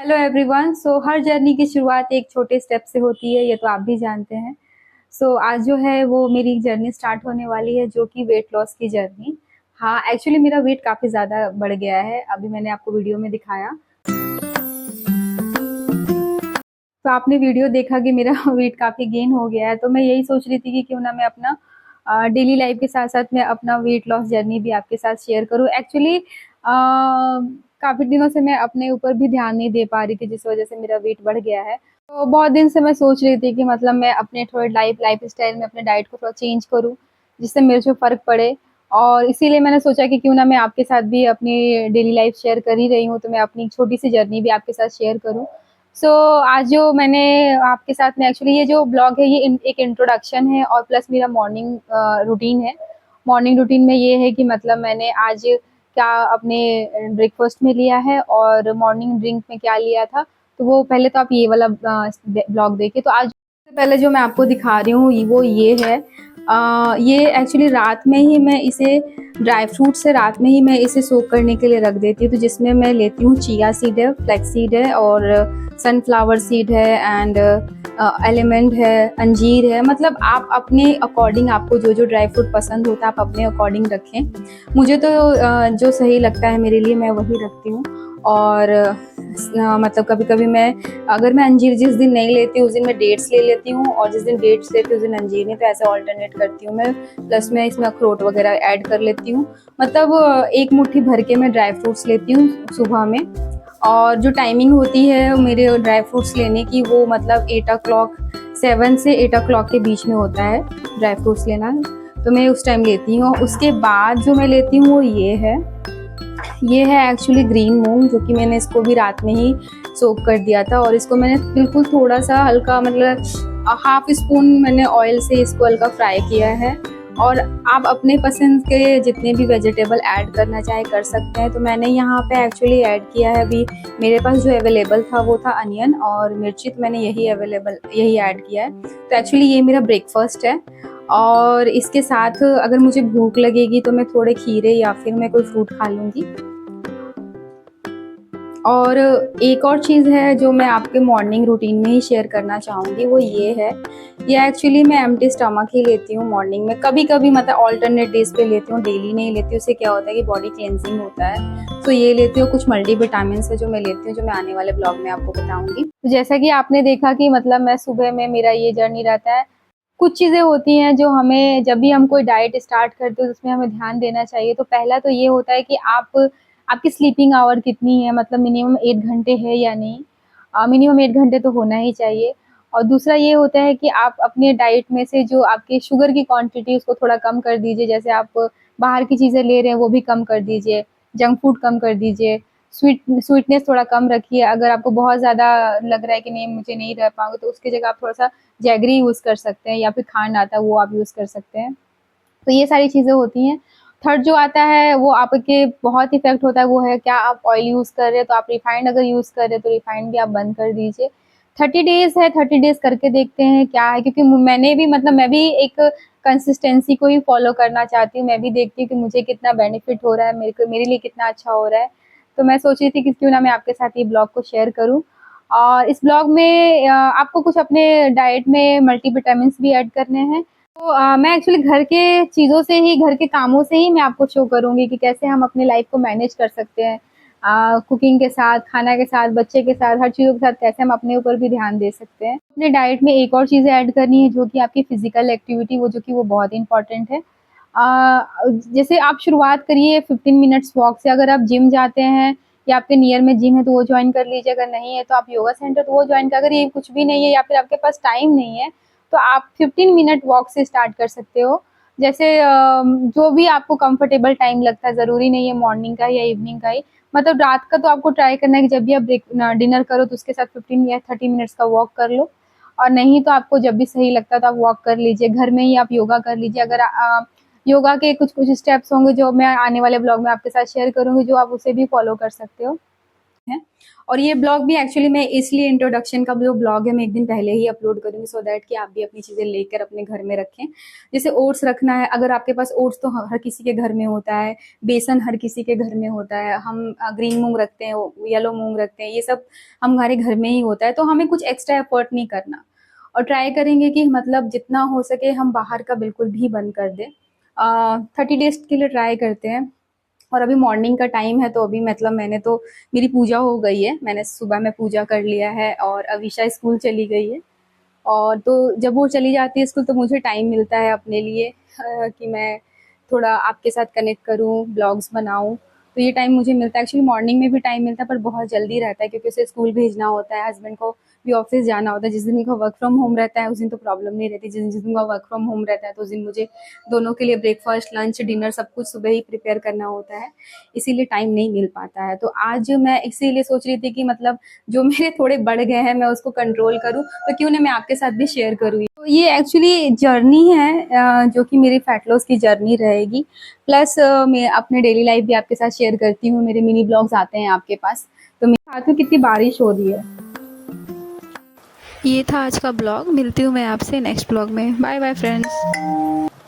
Hello everyone. हर journey की शुरुआत एक छोटे स्टेप से होती है, ये तो आप भी जानते हैं। आज जो है वो मेरी जर्नी स्टार्ट होने वाली है, जो कि वेट लॉस की जर्नी। हाँ, एक्चुअली मेरा वेट काफ़ी ज़्यादा बढ़ गया है, अभी मैंने आपको वीडियो में दिखाया। तो आपने वीडियो देखा कि मेरा वेट काफ़ी गेन हो गया है, तो मैं यही सोच रही थी कि क्यों ना मैं अपना डेली लाइफ के साथ-साथ मैं अपना वेट लॉस जर्नी भी आपके साथ शेयर करूँ। एक्चुअली काफ़ी दिनों से मैं अपने ऊपर भी ध्यान नहीं दे पा रही थी, जिस वजह से मेरा वेट बढ़ गया है। तो बहुत दिन से मैं सोच रही थी कि मतलब मैं अपने थोड़े लाइफ़स्टाइल में अपने डाइट को थोड़ा चेंज करूँ, जिससे मेरे से फ़र्क पड़े। और इसीलिए मैंने सोचा कि क्यों ना मैं आपके साथ भी अपनी डेली लाइफ शेयर कर ही रही हूँ, तो मैं अपनी छोटी-सी जर्नी भी आपके साथ शेयर करूँ। सो आज जो मैंने आपके साथ में एक्चुअली ये जो ब्लॉग है, ये एक इंट्रोडक्शन है और प्लस मेरा मॉर्निंग रूटीन है। मॉर्निंग रूटीन में ये है कि मतलब मैंने आज क्या अपने ब्रेकफास्ट में लिया है और मॉर्निंग ड्रिंक में क्या लिया था, तो वो पहले तो आप ये वाला ब्लॉग देखिए। तो आज सबसे पहले जो मैं आपको दिखा रही हूँ वो ये है। ये एक्चुअली रात में ही मैं इसे ड्राई फ्रूट से रात में ही मैं इसे सोक करने के लिए रख देती हूँ। तो जिसमें मैं लेती हूँ चिया सीड है, फ्लैक्स सीड है और सनफ्लावर सीड है एंड एलिमेंट है, अंजीर है। मतलब आप अपने अकॉर्डिंग, आपको जो जो ड्राई फ्रूट पसंद होता है आप अपने अकॉर्डिंग रखें। मुझे तो जो सही लगता है मेरे लिए मैं वही रखती हूँ। और मतलब कभी कभी मैं, अगर मैं अंजीर जिस दिन नहीं लेती उस दिन मैं डेट्स ले लेती हूँ, और जिस दिन डेट्स लेती हूँ उस दिन अंजीर नहीं, तो ऐसे ऑल्टरनेट करती हूँ मैं। प्लस मैं इसमें अखरोट वगैरह ऐड कर लेती हूँ। मतलब एक मुट्ठी भर के मैं ड्राई फ्रूट्स लेती हूँ सुबह में। और जो टाइमिंग होती है मेरे ड्राई फ्रूट्स लेने की, वो मतलब 8 o'clock, 7 से 8 o'clock के बीच में होता है ड्राई फ्रूट्स लेना। तो मैं उस टाइम लेती हूँ। उसके बाद जो मैं लेती हूँ वो ये है एक्चुअली ग्रीन मूंग, जो कि मैंने इसको भी रात में ही सोक कर दिया था। और इसको मैंने बिल्कुल थोड़ा सा हल्का, मतलब हाफ स्पून मैंने ऑयल से इसको हल्का फ्राई किया है। और आप अपने पसंद के जितने भी वेजिटेबल ऐड करना चाहे कर सकते हैं। तो मैंने यहाँ पे एक्चुअली ऐड किया है, अभी मेरे पास जो अवेलेबल था वो था अनियन और मिर्ची, तो मैंने यही ऐड किया है। तो एक्चुअली ये मेरा ब्रेकफास्ट है। और इसके साथ अगर मुझे भूख लगेगी तो मैं थोड़े खीरे या फिर मैं कोई फ्रूट खा लूँगी। और एक और चीज़ है जो मैं आपके मॉर्निंग रूटीन में ही शेयर करना चाहूँगी, वो ये है। ये एक्चुअली मैं एम्प्टी स्टमक ही लेती हूँ मॉर्निंग में, कभी-कभी मतलब अल्टरनेट डेज़ पे लेती हूँ, डेली नहीं लेती। उससे क्या होता है कि बॉडी क्लेंजिंग होता है। तो ये लेती हूँ। कुछ मल्टीविटामिन्स है जो मैं लेती हूँ, जो मैं आने वाले ब्लॉग में आपको बताऊँगी। तो जैसा कि आपने देखा कि मतलब मैं सुबह में मेरा ये जर्नी रहता है। कुछ चीज़ें होती हैं जो हमें, जब भी हम कोई डाइट स्टार्ट करते हैं तो उसमें हमें ध्यान देना चाहिए। तो पहला तो ये होता है कि आपकी स्लीपिंग आवर कितनी है, मतलब मिनिमम 8 घंटे है या नहीं। मिनिमम 8 घंटे तो होना ही चाहिए। और दूसरा ये होता है कि आप अपने डाइट में से जो आपके शुगर की क्वांटिटी उसको थोड़ा कम कर दीजिए। जैसे आप बाहर की चीज़ें ले रहे हैं वो भी कम कर दीजिए, जंक फूड कम कर दीजिए, स्वीटनेस थोड़ा कम रखिए। अगर आपको बहुत ज़्यादा लग रहा है कि नहीं मुझे नहीं रह पाऊँगी, तो उसकी जगह आप थोड़ा-सा जैगरी यूज़ कर सकते हैं, या फिर खांड आता है वो आप यूज़ कर सकते हैं। तो ये सारी चीज़ें होती हैं। थर्ड जो आता है वो आपके बहुत इफ़ेक्ट होता है, वो है क्या आप ऑयल यूज़ कर रहे हैं। तो आप रिफाइंड अगर यूज़ कर रहे हैं तो रिफाइंड भी आप बंद कर दीजिए। 30 डेज़ है, 30 डेज़ करके देखते हैं क्या है, क्योंकि मैंने भी, मतलब मैं भी एक कंसिस्टेंसी को ही फ़ॉलो करना चाहती हूँ। मैं भी देखती हूँ कि मुझे कितना बेनिफिट हो रहा है, मेरे लिए कितना अच्छा हो रहा है। तो मैं सोच रही थी कि क्यों ना मैं आपके साथ ये ब्लॉग को शेयर करूँ। और इस ब्लॉग में आपको कुछ अपने डाइट में मल्टीविटामिन्स भी ऐड करने हैं। तो मैं एक्चुअली घर के चीज़ों से ही, घर के कामों से ही मैं आपको शो करूँगी कि कैसे हम अपनी लाइफ़ को मैनेज कर सकते हैं। कुकिंग के साथ, खाना के साथ, बच्चे के साथ, हर चीज़ों के साथ कैसे हम अपने ऊपर भी ध्यान दे सकते हैं। अपने डाइट में एक और चीज़ें ऐड करनी है, जो कि आपकी फ़िज़िकल एक्टिविटी, वो जो कि वो बहुत इम्पोर्टेंट है। जैसे आप शुरुआत करिए 15 मिनट्स वॉक से। अगर आप जिम जाते हैं या आपके नियर में जिम है तो वो जॉइन कर लीजिए, अगर नहीं है तो आप योगा सेंटर तो वो जॉइन कर, अगर ये कुछ भी नहीं है या फिर आपके पास टाइम नहीं है, तो आप 15 मिनट वॉक से स्टार्ट कर सकते हो। जैसे जो भी आपको कंफर्टेबल टाइम लगता है, ज़रूरी नहीं है मॉर्निंग का या इवनिंग का ही। मतलब रात का तो आपको ट्राई करना है कि जब भी आप डिनर करो तो उसके साथ 15 या 30 मिनट्स का वॉक कर लो। और नहीं तो आपको जब भी सही लगता है तो आप वॉक कर लीजिए। घर में ही आप योगा कर लीजिए। अगर योगा के कुछ-कुछ स्टेप्स होंगे जो मैं आने वाले ब्लॉग में आपके साथ शेयर करूँगी, जो आप उसे भी फॉलो कर सकते हो। हैं। और ये ब्लॉग भी एक्चुअली मैं इसलिए इंट्रोडक्शन का जो ब्लॉग है मैं एक दिन पहले ही अपलोड करूँगी, सो दैट कि आप भी अपनी चीज़ें लेकर अपने घर में रखें। जैसे ओट्स रखना है, अगर आपके पास ओट्स तो हर किसी के घर में होता है, बेसन हर किसी के घर में होता है, हम ग्रीन मूंग रखते हैं, येलो मूंग रखते हैं, ये सब हमारे घर में ही होता है, तो हमें कुछ एक्स्ट्रा एफर्ट नहीं करना। और ट्राई करेंगे कि मतलब जितना हो सके हम बाहर का बिल्कुल भी बंद कर दें। 30 डेज के लिए ट्राई करते हैं। और अभी मॉर्निंग का टाइम है, तो अभी मतलब मैंने तो मेरी पूजा हो गई है, मैंने सुबह में पूजा कर लिया है और अविशा स्कूल चली गई है। और तो जब वो चली जाती है स्कूल तो मुझे टाइम मिलता है अपने लिए कि मैं थोड़ा आपके साथ कनेक्ट करूँ, ब्लॉग्स बनाऊँ। तो ये टाइम मुझे मिलता है, एक्चुअली मॉर्निंग में भी टाइम मिलता है पर बहुत जल्दी रहता है क्योंकि उसे स्कूल भेजना होता है, हस्बैंड को भी ऑफिस जाना होता है। जिस दिन उनका वर्क फ्रॉम होम रहता है उस दिन तो प्रॉब्लम नहीं रहती, जिस दिन उनका वर्क फ्रॉम होम रहता है तो उस दिन मुझे दोनों के लिए ब्रेकफास्ट, लंच, डिनर सब कुछ सुबह ही प्रिपेयर करना होता है, इसीलिए टाइम नहीं मिल पाता है। तो आज मैं इसीलिए सोच रही थी कि मतलब जो मेरे थोड़े बढ़ गए हैं मैं उसको कंट्रोल करूँ, तो क्यों ना मैं आपके साथ भी शेयर करूँ। तो ये एक्चुअली जर्नी है जो कि मेरी फैट लॉस की जर्नी रहेगी, प्लस मैं अपने डेली लाइफ भी आपके साथ शेयर करती हूँ, मेरे मिनी ब्लॉग्स आते हैं आपके पास। तो मेरे साथ में कितनी बारिश हो रही है। ये था आज का ब्लॉग, मिलती हूँ मैं आपसे नेक्स्ट ब्लॉग में। Bye bye friends.